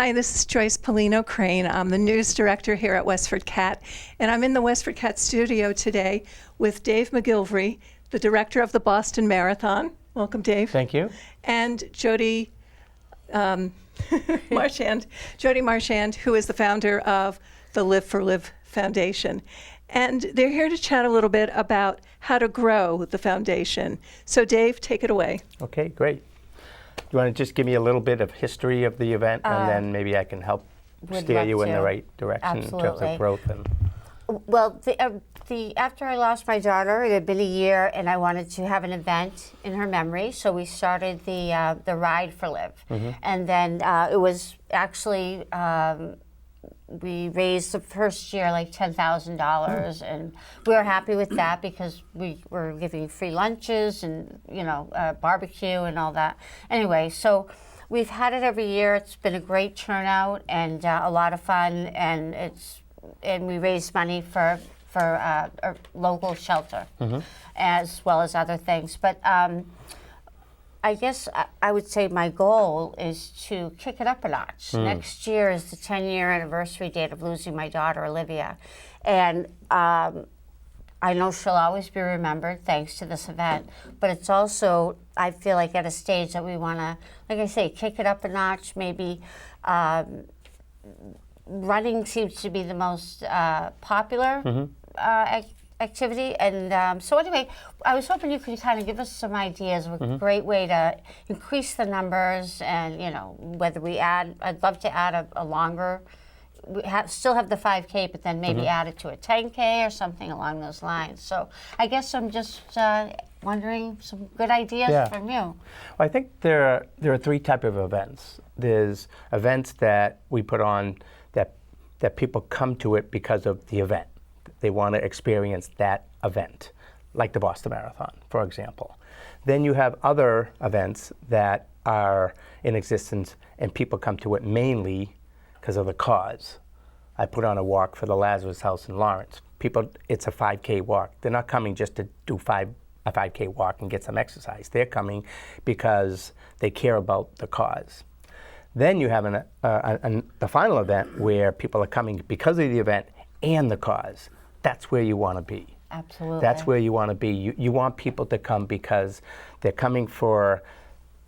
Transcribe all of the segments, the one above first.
Hi, this is Joyce Polino Crane. I'm the news director here at WestfordCAT, and I'm in the WestfordCAT studio today with Dave McGillivray, the director of the Boston Marathon. Welcome, Dave. Thank you. And Jody Marchand, Jody Marchand, who is the founder of the Liv for Liv Foundation. And they're here to chat a little bit about how to grow the foundation. So Dave, take it away. Okay, great. Do you want to just give me a little bit of history of the event, and then maybe I can help steer you in the right direction in terms of growth? Well, after I lost my daughter, it had been a year, and I wanted to have an event in her memory, so we started the Ride for Liv. And then it was actually, we raised the first year like $10,000, and we were happy with that because we were giving free lunches and barbecue and all that. Anyway, so we've had it every year. It's been a great turnout and a lot of fun, and we raised money for a local shelter as well as other things. But I guess I would say my goal is to kick it up a notch. Next year is the 10-year anniversary date of losing my daughter, Olivia. And I know she'll always be remembered thanks to this event, but it's also, I feel like at a stage that we want to, like I say, kick it up a notch. Maybe running seems to be the most popular activity, and so anyway, I was hoping you could kind of give us some ideas of a great way to increase the numbers, and whether we add, I'd love to add a longer, still have the 5K, but then maybe add it to a 10K or something along those lines. So I guess I'm just wondering some good ideas from you. Well, I think there are three types of events. There's events that we put on that people come to it because of the event. They want to experience that event, like the Boston Marathon, for example. Then you have other events that are in existence and people come to it mainly because of the cause. I put on a walk for the Lazarus House in Lawrence. People, it's a 5K walk. They're not coming just to do a 5K walk and get some exercise. They're coming because they care about the cause. Then you have the final event where people are coming because of the event and the cause. That's where you want to be. Absolutely. That's where you want to be. You want people to come because they're coming for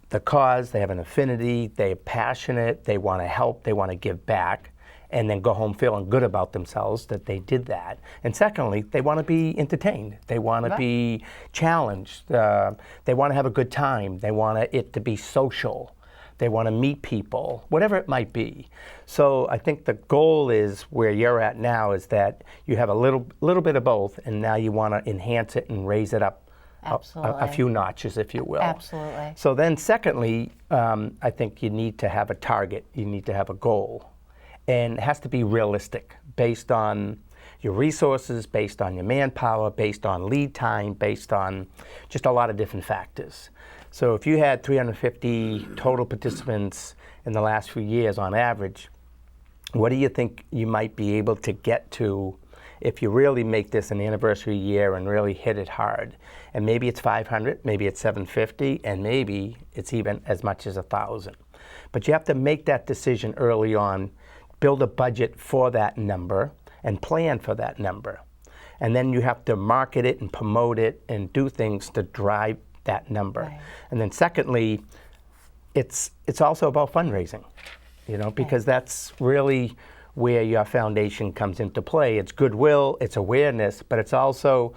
the cause, they have an affinity, they're passionate, they want to help, they want to give back, and then go home feeling good about themselves that they did that. And secondly, they want to be entertained. They want to be challenged. They want to have a good time. They want it to be social. They want to meet people, whatever it might be. So I think the goal is where you're at now is that you have a little bit of both, and now you want to enhance it and raise it up a few notches, if you will. Absolutely. So then secondly, I think you need to have a target. You need to have a goal. And it has to be realistic, based on your resources, based on your manpower, based on lead time, based on just a lot of different factors. So if you had 350 total participants in the last few years on average, what do you think you might be able to get to if you really make this an anniversary year and really hit it hard? And maybe it's 500, maybe it's 750, and maybe it's even as much as 1,000. But you have to make that decision early on, build a budget for that number, and plan for that number. And then you have to market it and promote it and do things to drive that number. Right. And then secondly, it's also about fundraising, because that's really where your foundation comes into play. It's goodwill, it's awareness, but it's also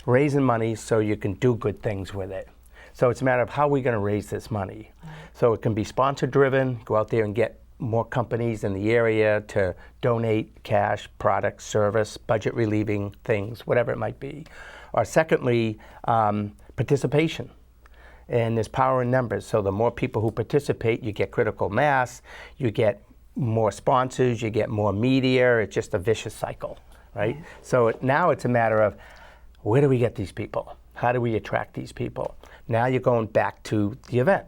raising money so you can do good things with it. So it's a matter of how we're going to raise this money. Right. So it can be sponsor driven, go out there and get more companies in the area to donate cash, products, service, budget relieving things, whatever it might be. Or secondly, participation. And there's power in numbers. So the more people who participate, you get critical mass, you get more sponsors, you get more media. It's just a vicious cycle, right? So now it's a matter of, where do we get these people? How do we attract these people? Now you're going back to the event.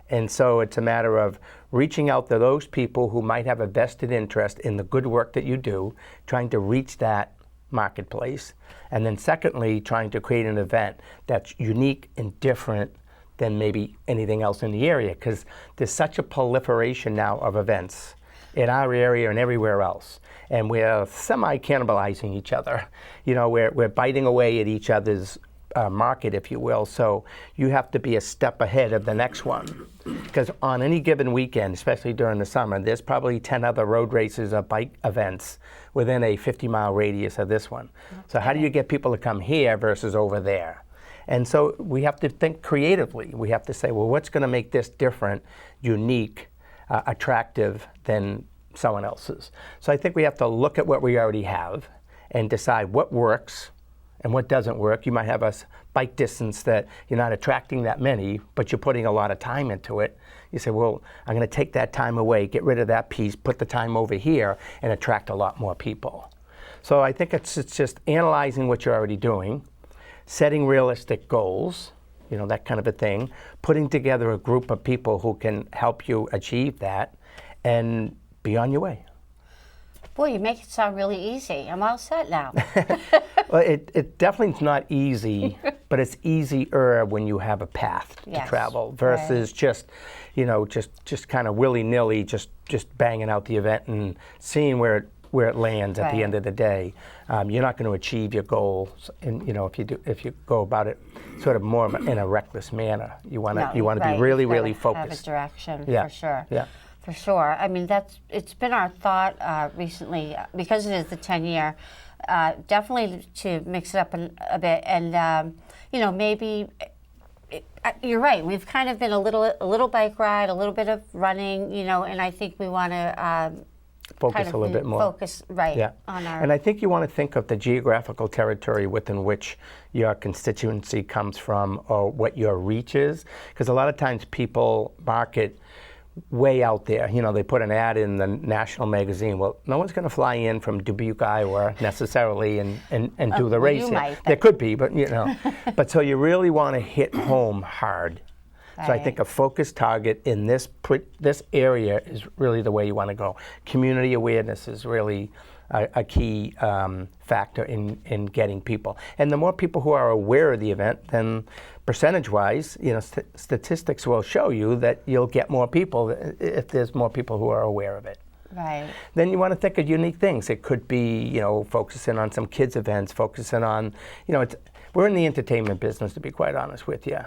And so it's a matter of reaching out to those people who might have a vested interest in the good work that you do, trying to reach that marketplace. And then secondly, trying to create an event that's unique and different than maybe anything else in the area, because there's such a proliferation now of events. in our area and everywhere else. And we're semi-cannibalizing each other. You know, we're biting away at each other's market, if you will. So you have to be a step ahead of the next one. Because on any given weekend, especially during the summer, there's probably 10 other road races or bike events within a 50-mile radius of this one. Okay. So how do you get people to come here versus over there? And so we have to think creatively. We have to say, well, what's going to make this different, unique, attractive than someone else's? So I think we have to look at what we already have and decide what works and what doesn't work. You might have a bike distance that you're not attracting that many, but you're putting a lot of time into it. You say, well, I'm going to take that time away, get rid of that piece, put the time over here, and attract a lot more people. So I think it's just analyzing what you're already doing, setting realistic goals, you know, that kind of a thing, putting together a group of people who can help you achieve that, and be on your way. Boy, you make it sound really easy. I'm all set now. Well, it definitely is not easy, but it's easier when you have a path to travel versus just, you know, just kind of willy-nilly, just banging out the event and seeing where it lands at the end of the day. You're not going to achieve your goals, and you know, if you go about it sort of more in a reckless manner. You want to be really, really focused. Have a direction, for sure. Yeah. For sure. I mean, it's been our thought recently, because it is the 10-year, definitely to mix it up a bit, and you know, maybe you're right. We've kind of been a little bike ride, a little bit of running, you know, and I think we want to focus kind of a little bit more. Focus on our. And I think you want to think of the geographical territory within which your constituency comes from, or what your reach is, because a lot of times people market way out there. You know, they put an ad in the national magazine. Well, no one's going to fly in from Dubuque, Iowa necessarily and do the race here. There could be, but you know. But so you really want to hit home hard. Right. So I think a focused target in this area is really the way you want to go. Community awareness is really a key factor in getting people. And the more people who are aware of the event, then percentage-wise, you know, statistics will show you that you'll get more people if there's more people who are aware of it. Right. Then you want to think of unique things. It could be, you know, focusing on some kids events, focusing on, you know, we're in the entertainment business, to be quite honest with you.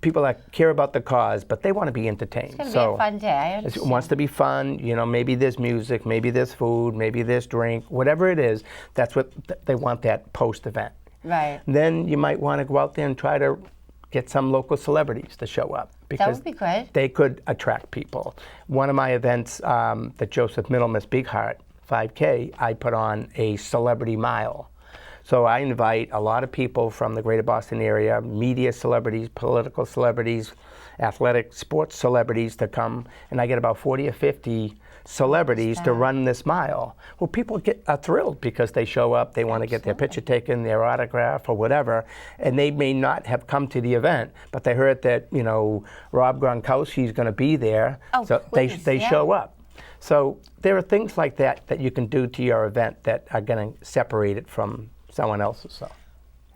People that care about the cause, but they want to be entertained. It's going to be a fun day. It wants to be fun. You know, maybe there's music, maybe there's food, maybe there's drink, whatever it is. That's what they want, that post-event. Right. Then you might want to go out there and try to get some local celebrities to show up, because that would be good. They could attract people. One of my events, the Joseph Middlemas Big Heart 5K, I put on a celebrity mile. So I invite a lot of people from the greater Boston area, media celebrities, political celebrities, athletic sports celebrities to come, and I get about 40 or 50 celebrities to run this mile. Well, people are thrilled because they show up, they want to get their picture taken, their autograph or whatever, and they may not have come to the event, but they heard that, you know, Rob Gronkowski is going to be there, so they show up. So there are things like that you can do to your event that are going to separate it from someone else's. So.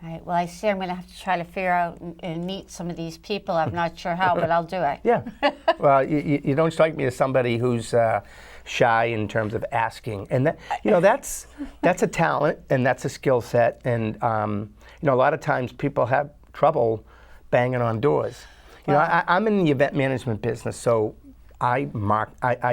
Right. Well, I see I'm going to have to try to figure out and meet some of these people. I'm not sure how, but I'll do it. Yeah. Well, you don't strike me as somebody who's shy in terms of asking, and that, you know, that's a talent and that's a skill set. And you know, a lot of times people have trouble banging on doors. You know, I'm in the event management business, so I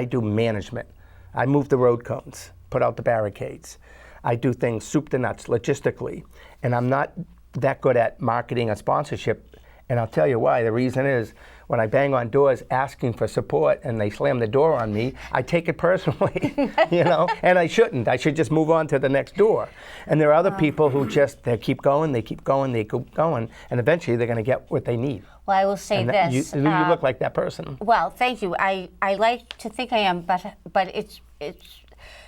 do management. I move the road cones, put out the barricades. I do things soup to nuts, logistically, and I'm not that good at marketing or sponsorship, and I'll tell you why. The reason is, when I bang on doors asking for support and they slam the door on me, I take it personally, you know, and I shouldn't. I should just move on to the next door. And there are other people who just, they keep going, and eventually they're going to get what they need. Well, I will say this. You look like that person. Well, thank you. I like to think I am, but it's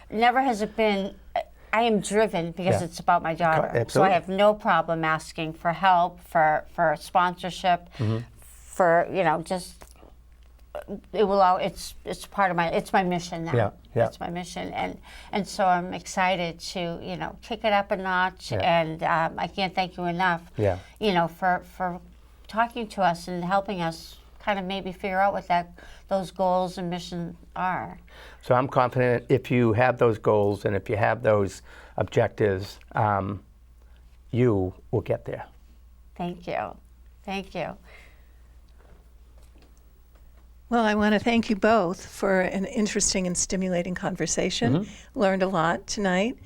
never has it been. I am driven because it's about my daughter. Absolutely. So I have no problem asking for help, for sponsorship, for, you know, just it's part of it's my mission now. Yeah. It's my mission, and so I'm excited to, you know, kick it up a notch, and I can't thank you enough. Yeah. You know, for talking to us and helping us kind of maybe figure out what those goals and missions are. So I'm confident if you have those goals and if you have those objectives, you will get there. Thank you. Thank you. Well, I want to thank you both for an interesting and stimulating conversation. Learned a lot tonight.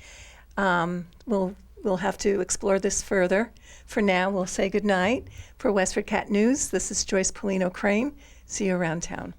We'll have to explore this further. For now, we'll say goodnight. For WestfordCAT News, this is Joyce Polino Crane. See you around town.